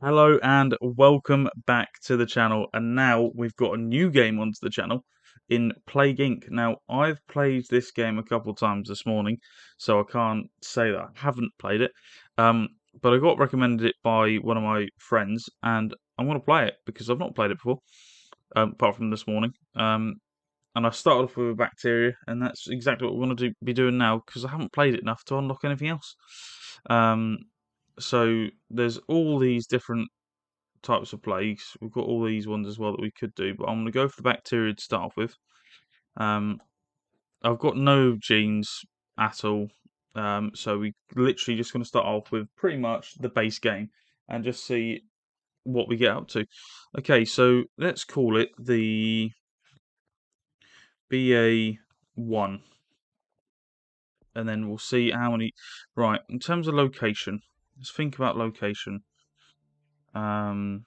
Hello and welcome back to the channel. And now we've got a new game onto the channel in Plague Inc. Now, I've played this game a couple of times this morning, so I can't say that I haven't played it. But I got recommended it by one of my friends, and I'm going to play it because I've not played it before, apart from this morning. And I started off with a bacteria, and that's exactly what we're going to be doing now because I haven't played it enough to unlock anything else. Um, so there's all these different types of plagues. We've got all these ones as well that we could do, but I'm going to go for the bacteria to start off with. Um, I've got no genes at all, so we literally just going to start off with pretty much the base game and just see what we get up to. Okay, so let's call it the BA1, and then we'll see how many. Right, in terms of location, let's think about location. Um,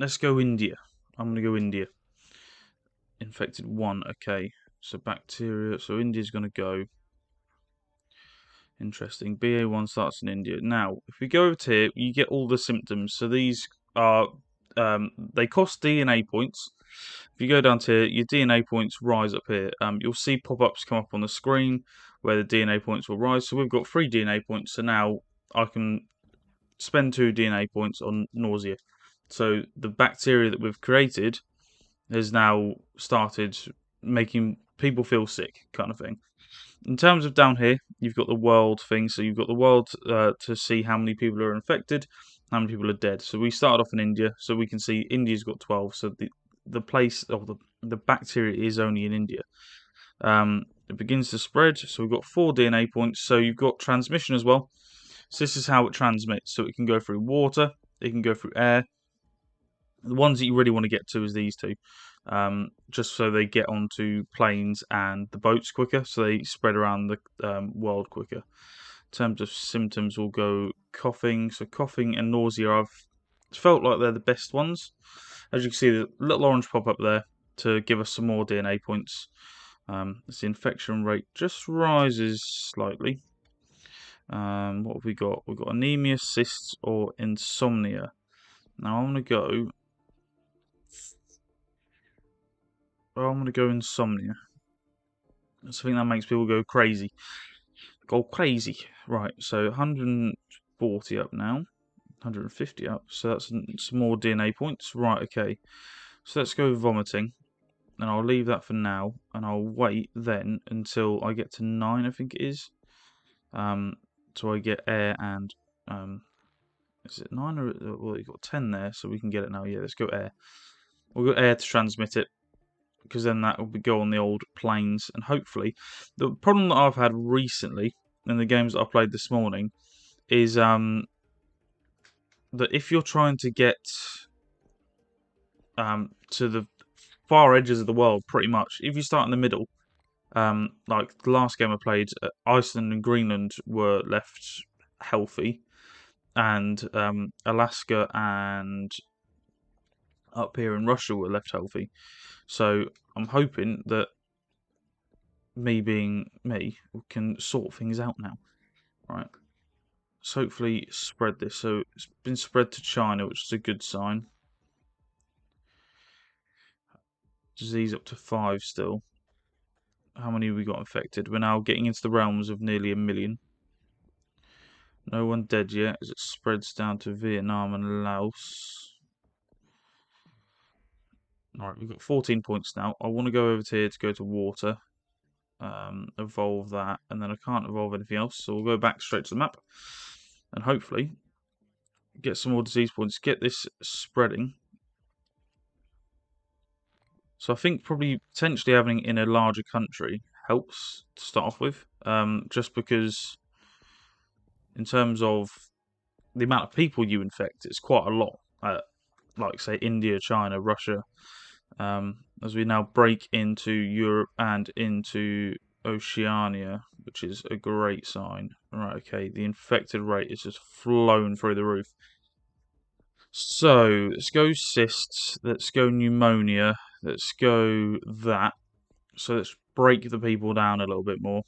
let's go India. I'm going to go India. Infected 1, okay. So bacteria, so India's going to go. Interesting. BA1 starts in India. Now, if we go over to here, you get all the symptoms. So these are, they cost DNA points. If you go down to here, your DNA points rise up here. You'll see pop-ups come up on the screen where the DNA points will rise. So we've got 3 DNA points. So now I can spend 2 DNA points on nausea. So the bacteria that we've created has now started making people feel sick, kind of thing. In terms of down here, you've got the world thing. So you've got the world to see how many people are infected, how many people are dead. So we started off in India, so we can see India's got 12. So the place of the bacteria is only in India. It begins to spread. So we've got 4 DNA points. So you've got transmission as well. So this is how it transmits. So it can go through water, it can go through air. The ones that you really want to get to is these two, just so they get onto planes and the boats quicker, so they spread around the world quicker. In terms of symptoms, we'll go coughing. So coughing and nausea, I've felt like they're the best ones. As you can see, the little orange pop up there to give us some more DNA points. As the infection rate just rises slightly. What have we got? We've got anemia, cysts, or insomnia. Now I'm going to go I'm gonna go insomnia. So I think that makes people go crazy. Go crazy. Right, so 140 up now. 150 up. So that's some more DNA points. Right, okay. So let's go vomiting. And I'll leave that for now. And I'll wait then until I get to 9, I think it is. So I get air and is it 9 or well you've got 10 there, so we can get it now. Yeah, let's go air. We'll go air to transmit it, because then that will go on the old planes, and hopefully the problem that I've had recently in the games that I played this morning is that if you're trying to get to the far edges of the world, pretty much, if you start in the middle, like the last game I played, Iceland and Greenland were left healthy, and Alaska and up here in Russia were left healthy. So I'm hoping that me being me can sort things out now. Right. Let's hopefully spread this. So it's been spread to China, which is a good sign. Disease up to 5 still. How many have we got infected? We're now getting into the realms of nearly 1 million. No one dead yet as it spreads down to Vietnam and Laos. Alright, we've got 14 points now. I want to go over to here to go to water. Evolve that, and then I can't evolve anything else, so we'll go back straight to the map. And hopefully get some more disease points, get this spreading. So I think probably potentially having it in a larger country helps to start off with, just because in terms of the amount of people you infect, it's quite a lot. Like say India, China, Russia. As we now break into Europe and into Oceania, which is a great sign. Right, okay, the infected rate is just flown through the roof. So let's go cysts, let's go pneumonia, let's go that. So let's break the people down a little bit more.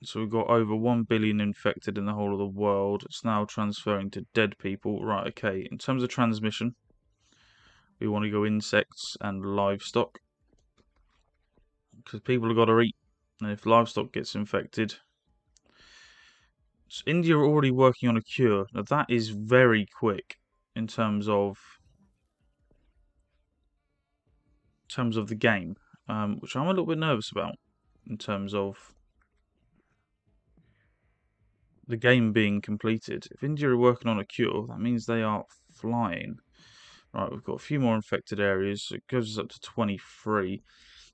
So we've got over 1 billion infected in the whole of the world. It's now transferring to dead people. Right, okay. In terms of transmission, we want to go insects and livestock. Because people have got to eat. And if livestock gets infected... So India are already working on a cure. Now that is very quick in terms of the game. Which I'm a little bit nervous about. In terms of the game being completed. If India are working on a cure, that means they are flying. Right, we've got a few more infected areas. It goes up to 23.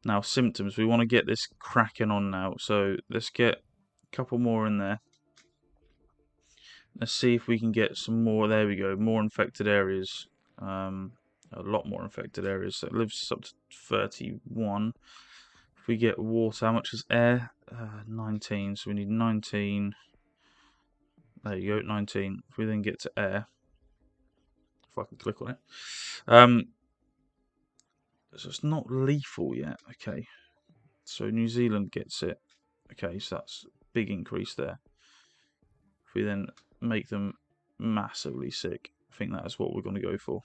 Now, symptoms. We want to get this cracking on now. So let's get a couple more in there. Let's see if we can get some more. There we go. More infected areas. A lot more infected areas. So it lives up to 31. If we get water, how much is air? 19. So we need 19. There you go, 19. If we then get to air, if I can click on it. So it's not lethal yet. Okay. So New Zealand gets it. Okay, so that's a big increase there. If we then make them massively sick, I think that is what we're going to go for.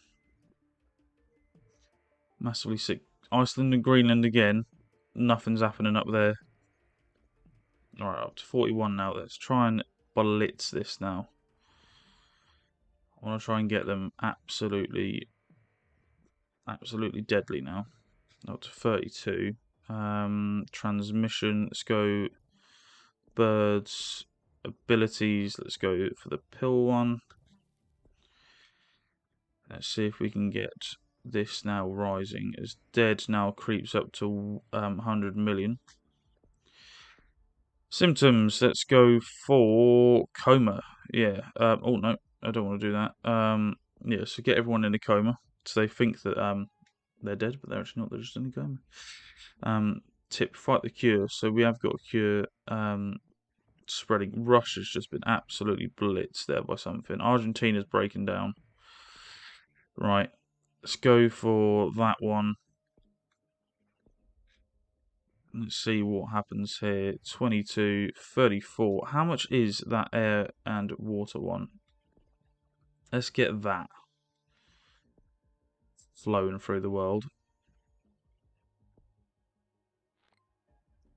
Massively sick. Iceland and Greenland again. Nothing's happening up there. Alright, up to 41 now. Let's try and blitz this now. I want to try and get them absolutely deadly now. Up to 32. Transmission. Let's go birds. Abilities. Let's go for the pill one. Let's see if we can get this now rising as dead now creeps up to 100 million. Symptoms. Let's go for coma. Yeah. Oh no, I don't want to do that. Yeah. So get everyone in a coma. So they think that they're dead, but they're actually not. They're just in a coma. Tip: fight the cure. So we have got a cure. Spreading. Russia's just been absolutely blitzed there by something. Argentina's breaking down. Right. Let's go for that one. Let's see what happens here. 22, 34. How much is that air and water one? Let's get that flowing through the world.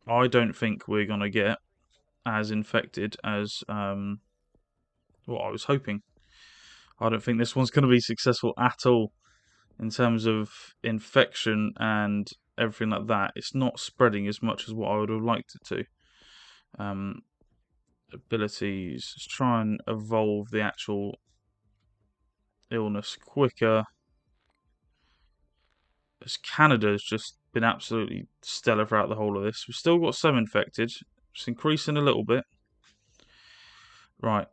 I don't think we're going to get as infected as what I was hoping. I don't think this one's going to be successful at all in terms of infection and everything like that. It's not spreading as much as what I would have liked it to. Abilities. Let's try and evolve the actual illness quicker. As Canada's just been absolutely stellar throughout the whole of this. We've still got some infected. It's increasing a little bit. Right.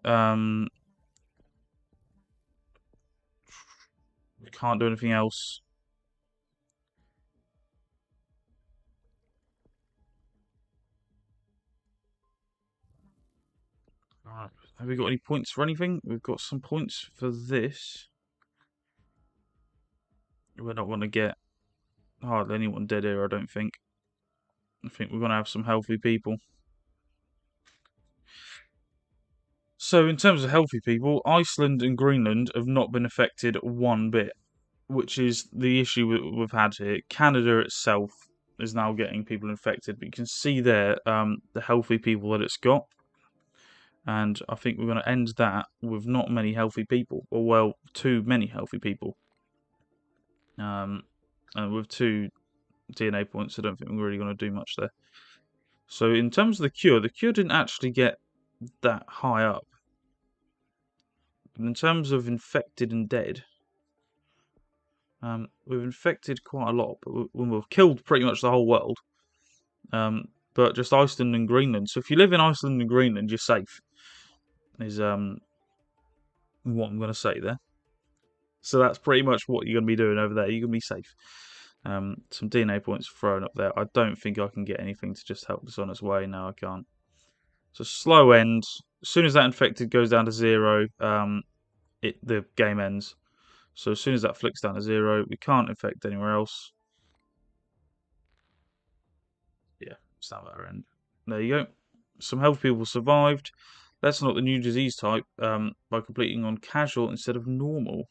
We can't do anything else. Right. Have we got any points for anything? We've got some points for this. We're not going to get hardly anyone dead here, I don't think. I think we're going to have some healthy people. So, in terms of healthy people, Iceland and Greenland have not been affected one bit, which is the issue we've had here. Canada itself is now getting people infected, but you can see there the healthy people that it's got. And I think we're going to end that with not many healthy people, or well, too many healthy people. And with 2 DNA points, I don't think we're really going to do much there. So in terms of the cure didn't actually get that high up. But in terms of infected and dead, we've infected quite a lot, but we've killed pretty much the whole world. But just Iceland and Greenland. So if you live in Iceland and Greenland, you're safe. Is what I'm going to say there. So that's pretty much what you're going to be doing over there. You're going to be safe. Some DNA points thrown up there. I don't think I can get anything to just help this on its way. No, I can't. So slow end. As soon as that infected goes down to 0, the game ends. So as soon as that flicks down to 0, we can't infect anywhere else. Yeah, it's down at our end. There you go. Some healthy people survived. That's not the new disease type by completing on casual instead of normal.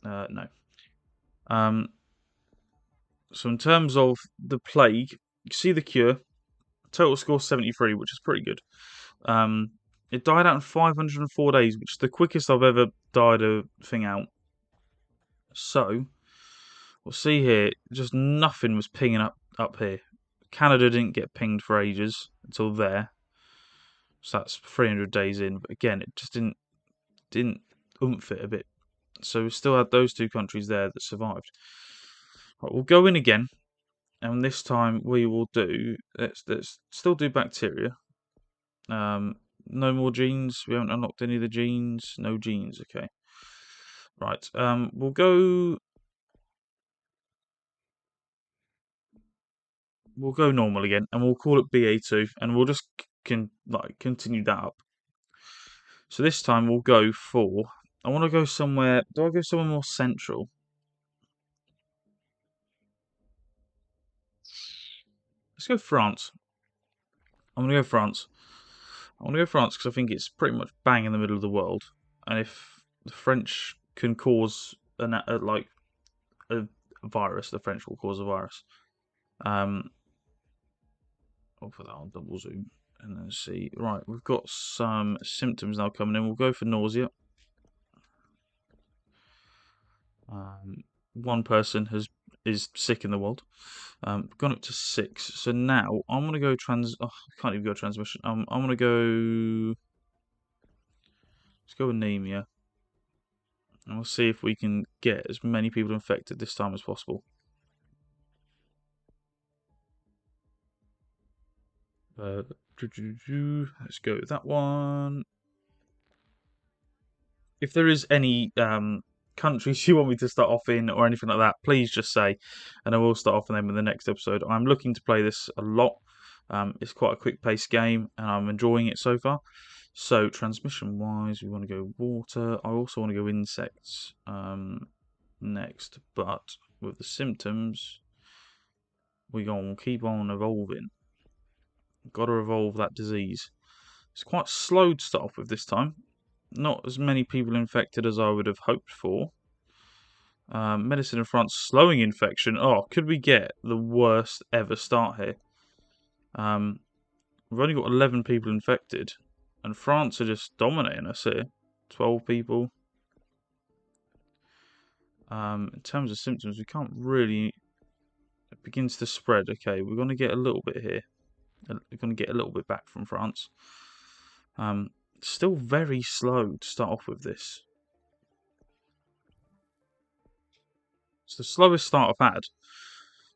No. Um, so in terms of the plague, you see the cure. Total score 73, which is pretty good. It died out in 504 days, which is the quickest I've ever died a thing out. So, we'll see here, just nothing was pinging up here. Canada didn't get pinged for ages until there. So that's 300 days in. But again, it just didn't oomph it a bit. So we still had those two countries there that survived. Right, we'll go in again. And this time we will do, let's still do bacteria. No more genes. We haven't unlocked any of the genes. No genes. Okay. Right. We'll go normal again, and we'll call it BA2, and we'll just continue that up. So this time we'll go for. I want to go somewhere. Do I go somewhere more central? Let's go France. I'm gonna go France. I want to go France because I think it's pretty much bang in the middle of the world, and if the French can cause a virus, the French will cause a virus. I'll put that on double zoom and then see. Right, we've got some symptoms now coming in. We'll go for nausea. One person is sick in the world. Gone up to 6. So now I'm gonna go I can't even go transmission. I'm gonna go. Let's go anemia, and we'll see if we can get as many people infected this time as possible. Let's go with that one. If there is any countries you want me to start off in or anything like that, please just say, and I will start off on them in the next episode. I'm looking to play this a lot. It's quite a quick-paced game, and I'm enjoying it so far. So transmission-wise, we want to go water. I also want to go insects next, but with the symptoms, we're going to keep on evolving. Got to evolve that disease. It's quite slow to start off with this time. Not as many people infected as I would have hoped for. Medicine in France slowing infection. Oh, could we get the worst ever start here? We've only got 11 people infected, and France are just dominating us here. 12 people. In terms of symptoms, we can't really. It begins to spread. Okay, we're going to get a little bit here. We're going to get a little bit back from France. Still very slow to start off with this. It's the slowest start I've had.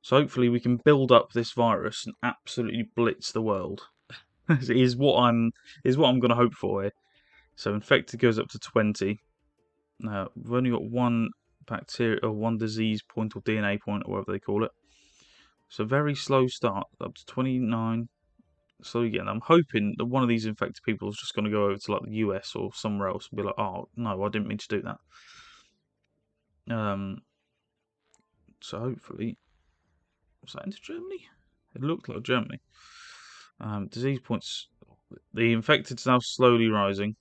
So hopefully we can build up this virus and absolutely blitz the world. is what I'm going to hope for here. So infected goes up to 20. We've only got one bacteria or one disease point or DNA point or whatever they call it. So very slow start up to 29. So again, I'm hoping that one of these infected people is just going to go over to like the US or somewhere else and be like, oh no, I didn't mean to do that. So hopefully, was that into Germany? It looked like Germany. Disease points. The infected's now slowly rising.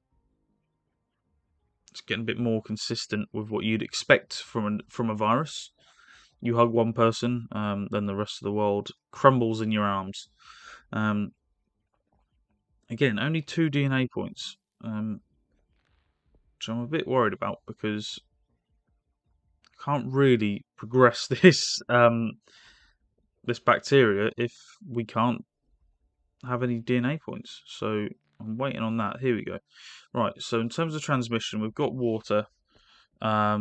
It's getting a bit more consistent with what you'd expect from a virus. You hug one person, then the rest of the world crumbles in your arms. Again, only 2 DNA points, which I'm a bit worried about because I can't really progress this this bacteria if we can't have any DNA points. So I'm waiting on that. Here we go. Right, so in terms of transmission, we've got water. I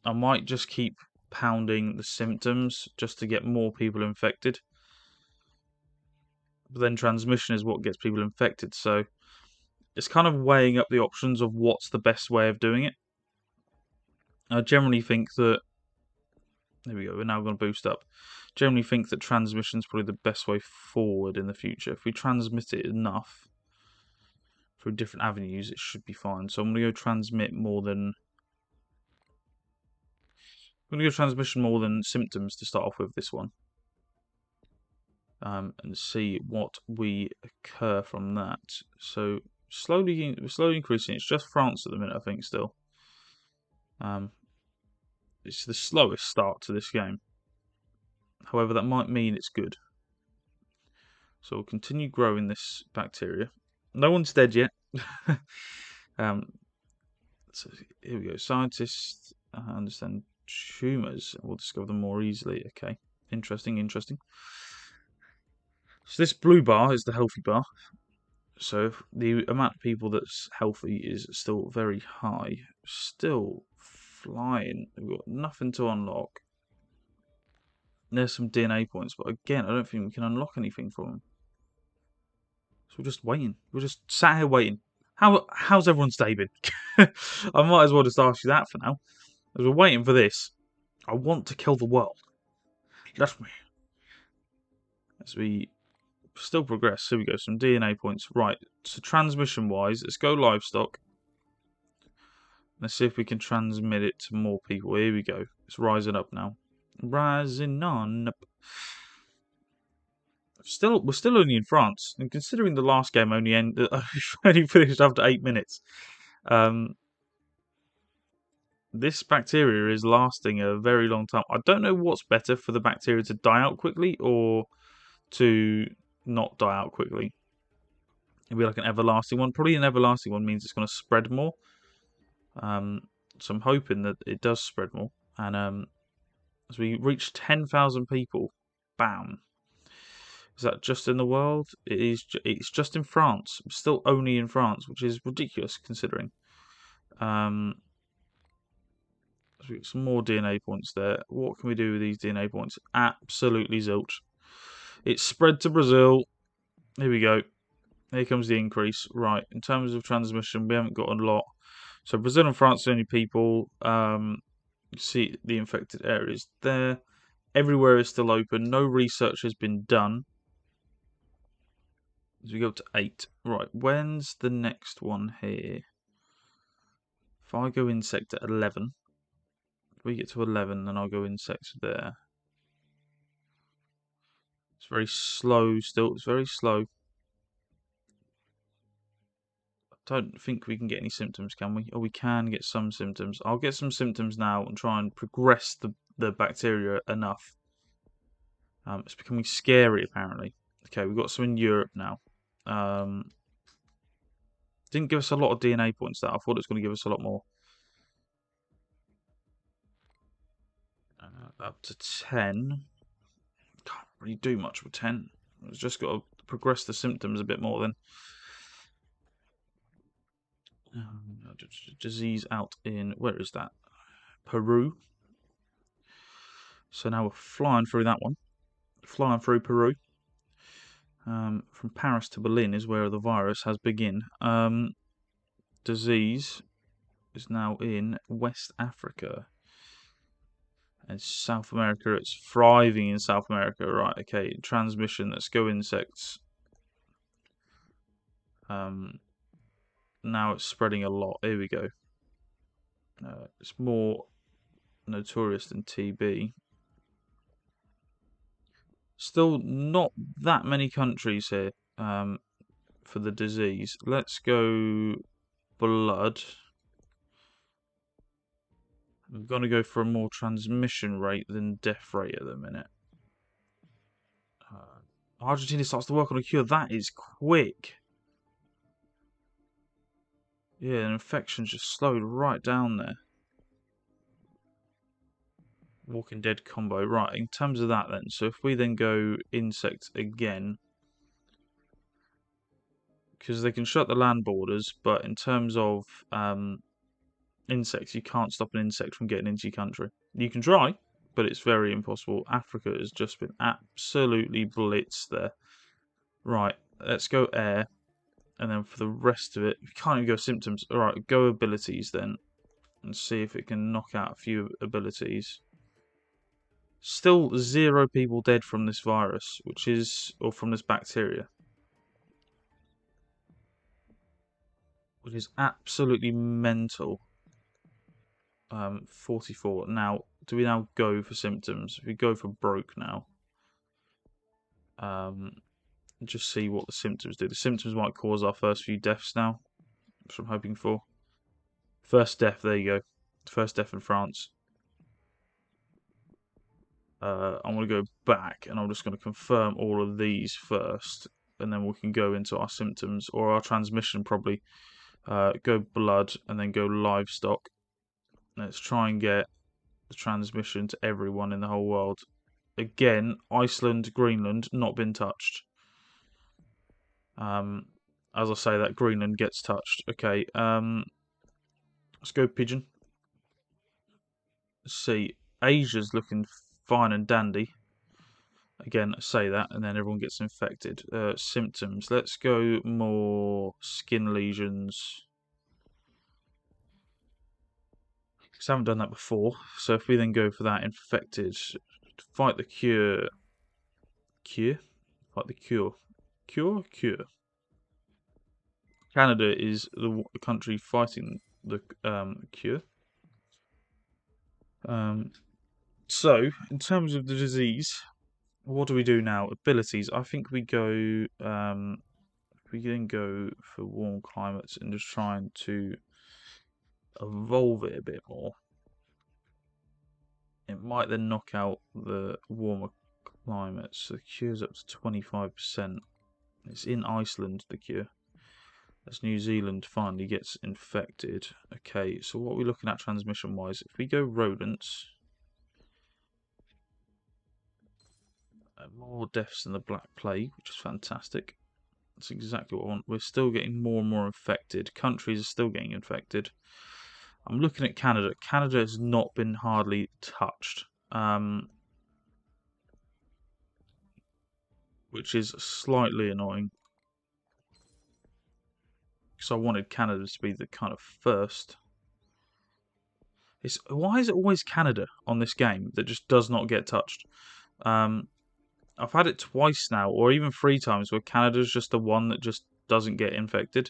might just keep pounding the symptoms just to get more people infected. But then transmission is what gets people infected. So it's kind of weighing up the options of what's the best way of doing it. I generally think that. There we go. We're now going to boost up. Generally think that transmission is probably the best way forward in the future. If we transmit it enough through different avenues, it should be fine. So I'm going to go transmit more than. I'm going to go transmission more than symptoms to start off with this one. and see what we occur from that. So slowly increasing. It's just France at the minute, I think, still. It's the slowest start to this game. However, that might mean it's good. So we'll continue growing this bacteria. No one's dead yet. So here we go. Scientists understand tumours. We'll discover them more easily. Okay. Interesting. So this blue bar is the healthy bar. So if the amount of people that's healthy is still very high. Still flying. We've got nothing to unlock. There's some DNA points, but again, I don't think we can unlock anything from them. So we're just waiting. We're just sat here waiting. How's everyone's day been? I might as well just ask you that for now. As we're waiting for this, I want to kill the world. That's me. As we still progress, here we go. Some DNA points. Right. So transmission-wise, let's go livestock. Let's see if we can transmit it to more people. Here we go. It's rising up now. Rising on up. We're still only in France, and considering the last game only finished after 8 minutes, this bacteria is lasting a very long time. I don't know what's better for the bacteria to die out quickly or to not die out quickly. It'd be like an everlasting one. Probably an everlasting one means it's going to spread more. So I'm hoping that it does spread more. And as we reach 10,000 people, bam. Is that just in the world? It is. It's just in France. Still only in France, which is ridiculous considering. So we've got some more DNA points there. What can we do with these DNA points? Absolutely zilch. It's spread to Brazil. Here we go. Here comes the increase. Right, in terms of transmission, we haven't got a lot. So Brazil and France are the only people. You see the infected areas there. Everywhere is still open. No research has been done. As we go up to 8. Right, when's the next one here? If I go insect at 11, if we get to 11, then I'll go insect there. It's very slow still. It's very slow. I don't think we can get any symptoms, can we? Oh, we can get some symptoms. I'll get some symptoms now and try and progress the bacteria enough. It's becoming scary, apparently. Okay, we've got some in Europe now. Didn't give us a lot of DNA points, that. I thought it was going to give us a lot more. Up to 10. Can't really do much with 10. It's just got to progress the symptoms a bit more then. Disease out in, where is that? Peru. So now we're flying through that one. Flying through Peru. From Paris to Berlin is where the virus has begun. Disease is now in West Africa. And South America, it's thriving in South America. Right, okay. Transmission, let's go insects. Now it's spreading a lot. Here we go. It's more notorious than TB. Still not that many countries here for the disease. Let's go blood. I'm going to go for a more transmission rate than death rate at the minute. Argentina starts to work on a cure. That is quick. Yeah, an infection's just slowed right down there. Walking Dead combo. Right, in terms of that then, so if we then go insect again, because they can shut the land borders, but in terms of insects, you can't stop an insect from getting into your country. You can try, but it's very impossible. Africa has just been absolutely blitzed there. Right, let's go air, and then for the rest of it, we can't even go symptoms. Alright, go abilities then, and see if it can knock out a few abilities. Still 0 people dead from this virus, or from this bacteria. Which is absolutely mental. 44. Now, do we now go for symptoms? If we go for broke now. Just see what the symptoms do. The symptoms might cause our first few deaths now, which I'm hoping for. First death, there you go. First death in France. I'm going to go back and I'm just going to confirm all of these first, and then we can go into our symptoms or our transmission probably. Go blood and then go livestock. Let's try and get the transmission to everyone in the whole world. Again, Iceland, Greenland, not been touched. As I say that, Greenland gets touched. Okay, let's go pigeon. Let's see, Asia's looking fine and dandy. Again, say that, and then everyone gets infected. Symptoms. Let's go more skin lesions. Because I haven't done that before. So if we then go for that, infected, fight the cure. Cure? Fight the cure. Cure? Cure. Canada is the country fighting the cure. So, in terms of the disease, what do we do now? Abilities. I think we go. We then go for warm climates and just trying to evolve it a bit more. It might then knock out the warmer climates. So the cure's up to 25%. It's in Iceland, the cure. As New Zealand finally gets infected. Okay, so what are we looking at transmission-wise? If we go rodents, more deaths than the Black Plague, which is fantastic. That's exactly what I want. We're still getting more and more infected. Countries are still getting infected. I'm looking at Canada. Canada has not been hardly touched, which is slightly annoying. Because I wanted Canada to be the kind of first. Why is it always Canada on this game that just does not get touched? I've had it twice now, or even 3 times, where Canada's just the one that just doesn't get infected.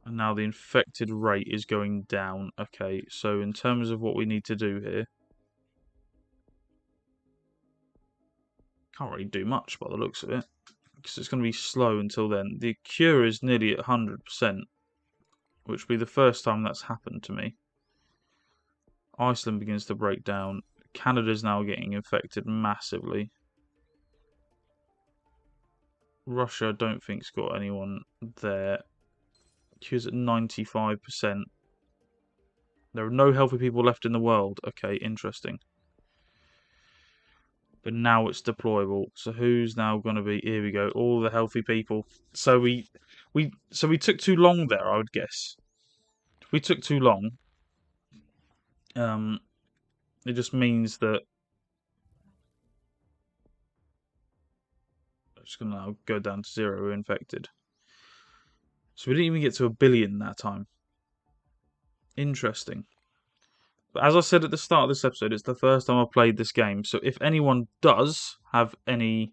And now the infected rate is going down. Okay, so in terms of what we need to do here, can't really do much by the looks of it, because it's going to be slow until then. The cure is nearly at 100%, which will be the first time that's happened to me. Iceland begins to break down. Canada's now getting infected massively. Russia, I don't think's got anyone there. Cure's at 95%. There are no healthy people left in the world. Okay, interesting. But now it's deployable. So who's now going to be? Here we go. All the healthy people. So we took too long there, I would guess. If we took too long, it just means that it's going to now go down to 0 infected. So we didn't even get to 1 billion that time. Interesting. But as I said at the start of this episode, it's the first time I've played this game. So if anyone does have any,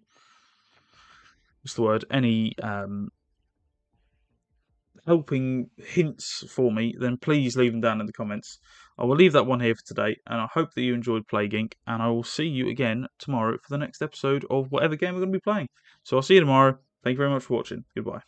any helping hints for me, then please leave them down in the comments. I will leave that one here for today, and I hope that you enjoyed Plague Inc. And I will see you again tomorrow for the next episode of whatever game we're going to be playing. So I'll see you tomorrow. Thank you very much for watching. Goodbye.